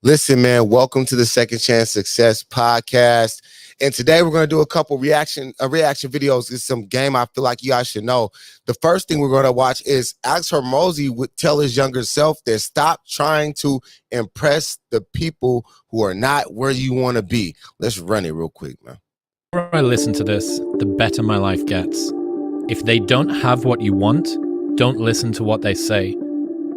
Listen, man, welcome to the Second Chance Success podcast. And today we're going to do a couple reaction videos. It's some game I feel like you guys should know. The first thing we're going to watch is Alex Hormozi would tell his younger self that stop trying to impress the people who are not where you want to be. Let's run it real quick, man. The more I listen to this, the better my life gets. If they don't have what you want, don't listen to what they say.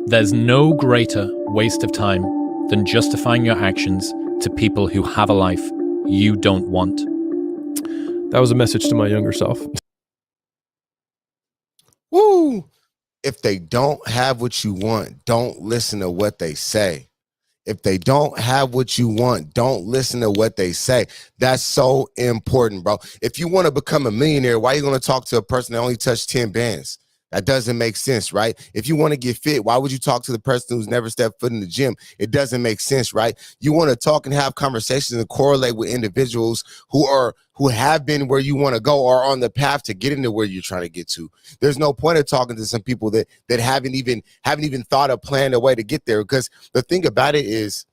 There's no greater waste of time than justifying your actions to people who have a life you don't want. That was a message to my younger self. Woo! If they don't have what you want, don't listen to what they say. If they don't have what you want, don't listen to what they say. That's so important, bro. If you want to become a millionaire, why are you going to talk to a person that only touched 10 bands? That doesn't make sense, right? If you want to get fit, why would you talk to the person who's never stepped foot in the gym? It doesn't make sense, right? You want to talk and have conversations and correlate with individuals who have been where you want to go or on the path to get into where you're trying to get to. There's no point of talking to some people that haven't even thought of planning a way to get there. Because the thing about it is,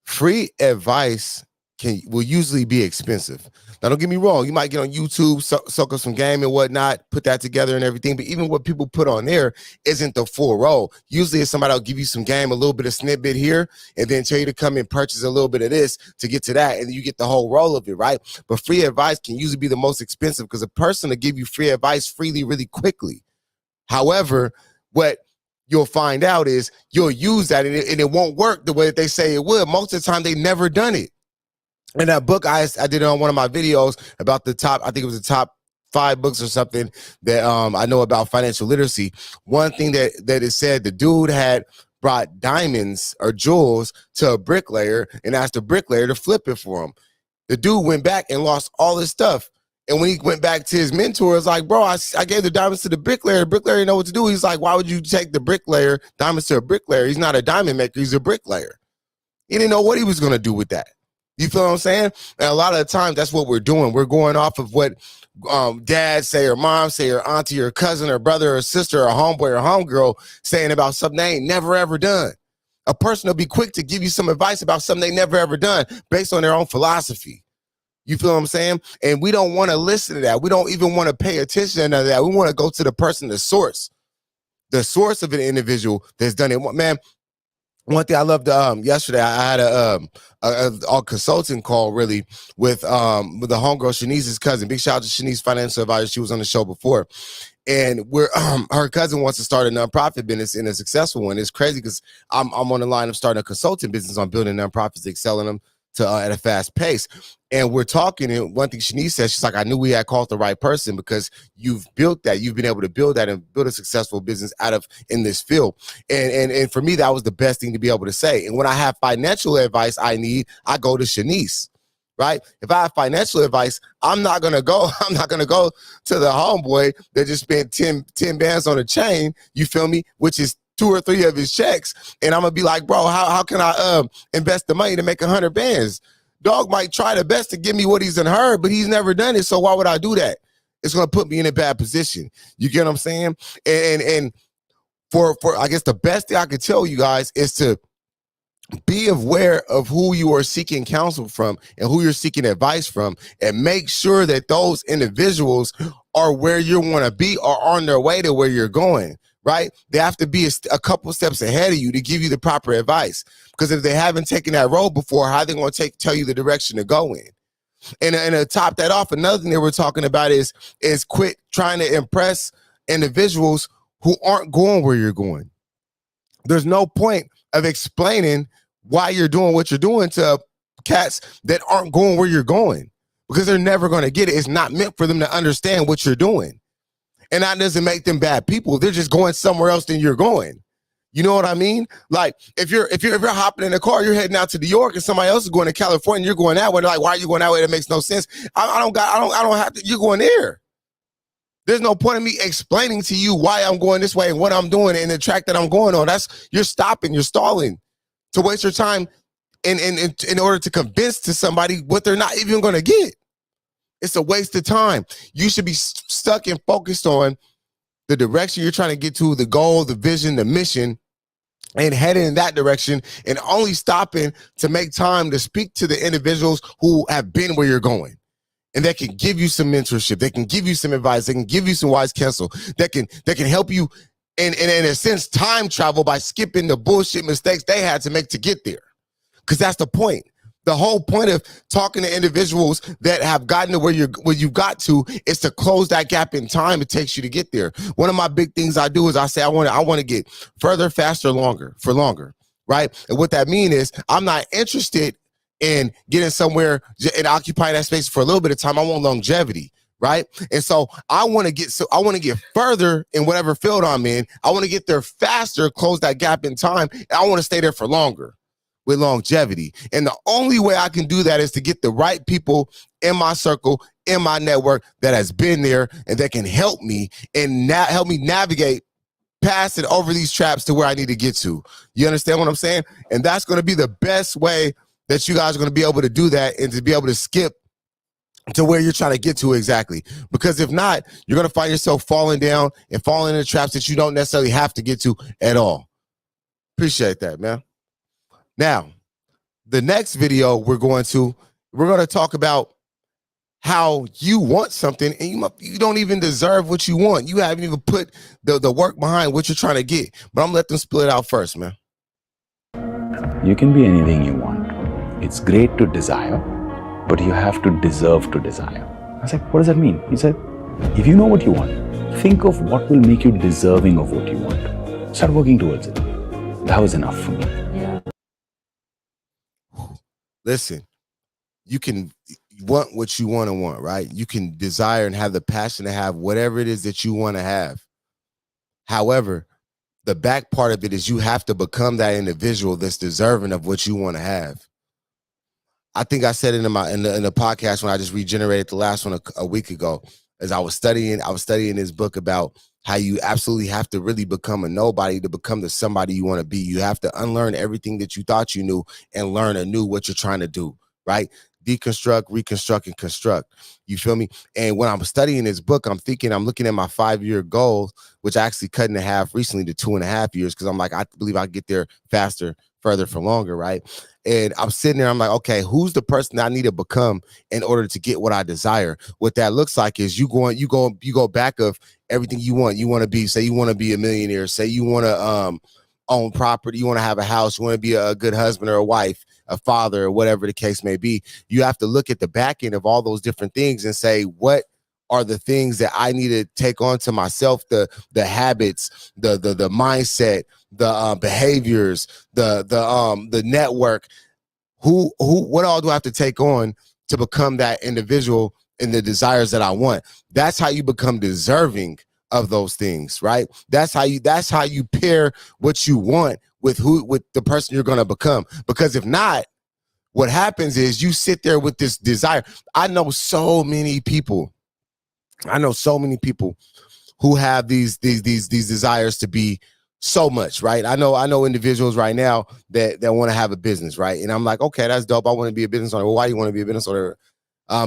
free advice will usually be expensive. Now, don't get me wrong. You might get on YouTube, soak up some game and whatnot, put that together and everything. But even what people put on there isn't the full role. Usually it's somebody will give you some game, a little bit of snippet here, and then tell you to come and purchase a little bit of this to get to that. And you get the whole role of it, right? But free advice can usually be the most expensive because a person will give you free advice freely, really quickly. However, what you'll find out is you'll use that and it won't work the way that they say it would. Most of the time, they've never done it. In that book, I did it on one of my videos about the top, I think it was the top 5 books or something that I know about financial literacy. One thing that it said, the dude had brought diamonds or jewels to a bricklayer and asked the bricklayer to flip it for him. The dude went back and lost all his stuff. And when he went back to his mentor, it's like, bro, I gave the diamonds to the bricklayer. The bricklayer didn't know what to do. He's like, why would you take the bricklayer diamonds to a bricklayer? He's not a diamond maker. He's a bricklayer. He didn't know what he was going to do with that. You feel what I'm saying? And a lot of the times, that's what we're doing. We're going off of what dad say or mom say or auntie or cousin or brother or sister or homeboy or homegirl saying about something they ain't never, ever done. A person will be quick to give you some advice about something they never, ever done based on their own philosophy. You feel what I'm saying? And we don't want to listen to that. We don't even want to pay attention to that. We want to go to the person, the source of an individual that's done it. Man, one thing I loved yesterday, I had a consulting call really with the homegirl, Shanice's cousin. Big shout out to Shanice, financial advisor. She was on the show before. And her cousin wants to start a nonprofit business and a successful one. It's crazy because I'm on the line of starting a consulting business on building nonprofits, excelling them to at a fast pace. And we're talking, and one thing Shanice says, she's like, I knew we had called the right person because you've built that. You've been able to build that and build a successful business in this field. And for me, that was the best thing to be able to say. And when I have financial advice I need, I go to Shanice. Right? If I have financial advice, I'm not gonna go to the homeboy that just spent 10 bands on a chain, you feel me, which is 2 or 3 of his checks, and I'm gonna be like, bro, how can I invest the money to make 100 bands? Dog might try the best to give me what he's heard, but he's never done it, so why would I do that? It's gonna put me in a bad position. You get what I'm saying? And for I guess the best thing I could tell you guys is to be aware of who you are seeking counsel from and who you're seeking advice from, and make sure that those individuals are where you want to be or on their way to where you're going, right? They have to be a couple steps ahead of you to give you the proper advice, because if they haven't taken that road before, how are they going to tell you the direction to go in? And to top that off, another thing that we're talking about is quit trying to impress individuals who aren't going where you're going. There's no point of explaining why you're doing what you're doing to cats that aren't going where you're going, because they're never going to get it. It's not meant for them to understand what you're doing. And that doesn't make them bad people. They're just going somewhere else than you're going. You know what I mean? Like if you're hopping in a car, you're heading out to New York, and somebody else is going to California, you're going that way. They're like, why are you going that way? That makes no sense. I don't have to. You're going there. There's no point in me explaining to you why I'm going this way and what I'm doing and the track that I'm going on. You're stopping, you're stalling to waste your time in order to convince to somebody what they're not even going to get. It's a waste of time. You should be stuck and focused on the direction you're trying to get to, the goal, the vision, the mission, and heading in that direction, and only stopping to make time to speak to the individuals who have been where you're going. And that can give you some mentorship. They can give you some advice. They can give you some wise counsel. That can help you in a sense time travel by skipping the bullshit mistakes they had to make to get there. Because that's the point. The whole point of talking to individuals that have gotten to where you've got to is to close that gap in time it takes you to get there. One of my big things I do is I say I want to get further, faster, longer, right? And what that means is I'm not interested in getting somewhere and occupying that space for a little bit of time. I want longevity, right? And so I want to get further in whatever field I'm in. I want to get there faster, close that gap in time, and I want to stay there for longer with longevity. And the only way I can do that is to get the right people in my circle, in my network that has been there and that can help me and help me navigate past and over these traps to where I need to get to. You understand what I'm saying? And that's going to be the best way that you guys are going to be able to do that and to be able to skip to where you're trying to get to exactly. Because if not, you're going to find yourself falling down and falling into traps that you don't necessarily have to get to at all. Appreciate that, man. Now, the next video we're going to talk about how you want something and you don't even deserve what you want. You haven't even put the work behind what you're trying to get. But I'm going to let them split it out first, man. You can be anything you want. It's great to desire, but you have to deserve to desire. I was like, what does that mean? He said, if you know what you want, think of what will make you deserving of what you want. Start working towards it. That was enough for me. Yeah. Listen, you can want what you want to want, right? You can desire and have the passion to have whatever it is that you want to have. However, the back part of it is you have to become that individual that's deserving of what you want to have. I think I said it in the podcast when I just regenerated the last one a week ago, as I was studying this book about how you absolutely have to really become a nobody to become the somebody you want to be. You have to unlearn everything that you thought you knew and learn anew what you're trying to do, right? Deconstruct, reconstruct, and construct. You feel me? And when I'm studying this book, I'm looking at my 5-year goal, which I actually cut in half recently to 2.5 years, because I'm like, I believe I get there faster, further, for longer, right? And I'm sitting there, I'm like, okay, who's the person I need to become in order to get what I desire? What that looks like is you go back of everything you want. You want to be, say you want to be a millionaire, say you want to own property, you want to have a house, you want to be a good husband or a wife, a father, or whatever the case may be. You have to look at the back end of all those different things and say, what are the things that I need to take on to myself, the habits, the mindset, the behaviors, the network, what all do I have to take on to become that individual and the desires that I want? That's how you become deserving of those things, right? That's how you pair what you want with the person you're going to become. Because if not, what happens is you sit there with this desire. I know so many people who have these desires to be so much, right? I know individuals right now that want to have a business, right? And I'm like, okay, that's dope. I want to be a business owner. Well, why do you want to be a business owner?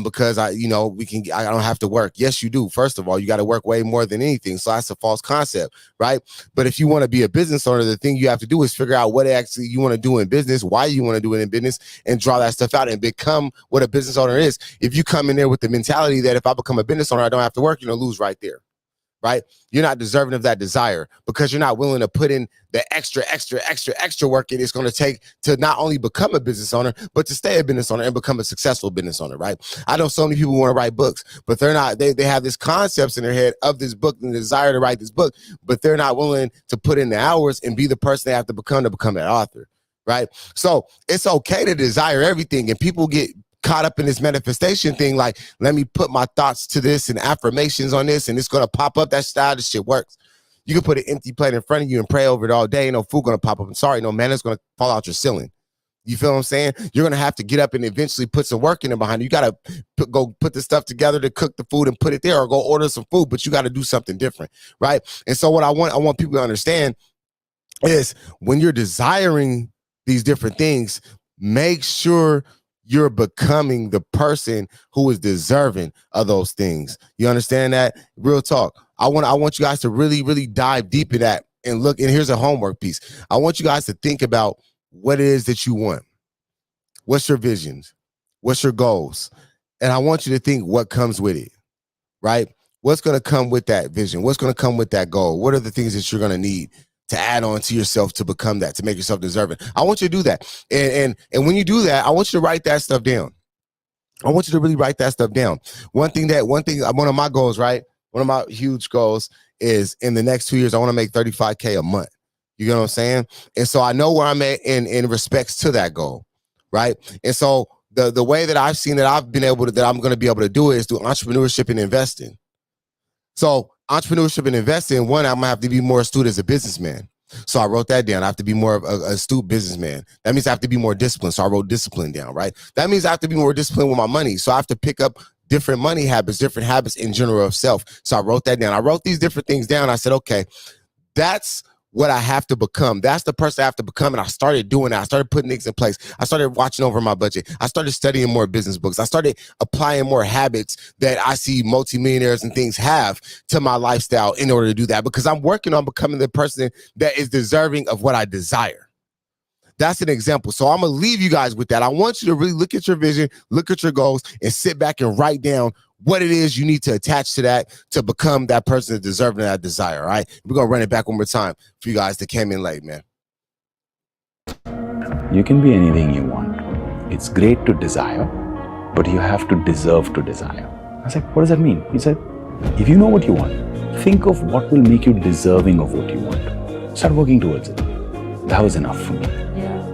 Because I don't have to work. Yes, you do. First of all, you got to work way more than anything. So that's a false concept, right? But if you want to be a business owner, the thing you have to do is figure out what actually you want to do in business, why you want to do it in business, and draw that stuff out and become what a business owner is. If you come in there with the mentality that if I become a business owner, I don't have to work, you're gonna lose right there. Right? You're not deserving of that desire because you're not willing to put in the extra work it's going to take to not only become a business owner, but to stay a business owner and become a successful business owner, right? I know so many people want to write books, but they're not, they have this concepts in their head of this book and the desire to write this book, but they're not willing to put in the hours and be the person they have to become that author, right? So it's okay to desire everything, and people get caught up in this manifestation thing, like, let me put my thoughts to this and affirmations on this and it's going to pop up. That's how this shit works. You can put an empty plate in front of you and pray over it all day. No food going to pop up. I'm sorry, no manna's going to fall out your ceiling. You feel what I'm saying? You're going to have to get up and eventually put some work in it behind you. You got to go put the stuff together to cook the food and put it there, or go order some food, but you got to do something different, right? And so what I want people to understand is when you're desiring these different things, make sure you're becoming the person who is deserving of those things. You understand that? Real talk. I want you guys to really, really dive deep in that and look, and here's a homework piece. I want you guys to think about what it is that you want. What's your visions? What's your goals? And I want you to think what comes with it, right? What's going to come with that vision? What's going to come with that goal? What are the things that you're going to need to add on to yourself to become that, to make yourself deserving? I want you to do that. And when you do that, I want you to write that stuff down. I want you to really write that stuff down. One of my goals, right? One of my huge goals is in the next 2 years, I want to make $35K a month. You know what I'm saying? And so I know where I'm at in respects to that goal, right? And so the way that I've seen that I'm going to be able to do it is through entrepreneurship and investing. So entrepreneurship and investing, one, I'm going to have to be more astute as a businessman. So I wrote that down. I have to be more of an astute businessman. That means I have to be more disciplined. So I wrote discipline down, right? That means I have to be more disciplined with my money. So I have to pick up different money habits, different habits in general of self. So I wrote that down. I wrote these different things down. I said, okay, that's what I have to become. That's the person I have to become. And I started doing that. I started putting things in place. I started watching over my budget. I started studying more business books. I started applying more habits that I see multimillionaires and things have to my lifestyle in order to do that, because I'm working on becoming the person that is deserving of what I desire. That's an example. So I'm going to leave you guys with that. I want you to really look at your vision, look at your goals, and sit back and write down what it is you need to attach to that to become that person that's deserving of that desire, all right? We're going to run it back one more time for you guys that came in late, man. You can be anything you want. It's great to desire, but you have to deserve to desire. I was like, what does that mean? He said, if you know what you want, think of what will make you deserving of what you want. Start working towards it. That was enough for me. Yeah.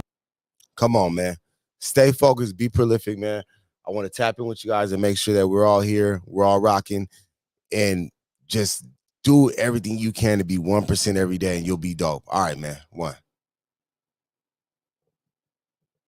Come on, man. Stay focused, be prolific, man. I want to tap in with you guys and make sure that we're all here, we're all rocking, and just do everything you can to be 1% every day, and you'll be dope. All right, man. 1.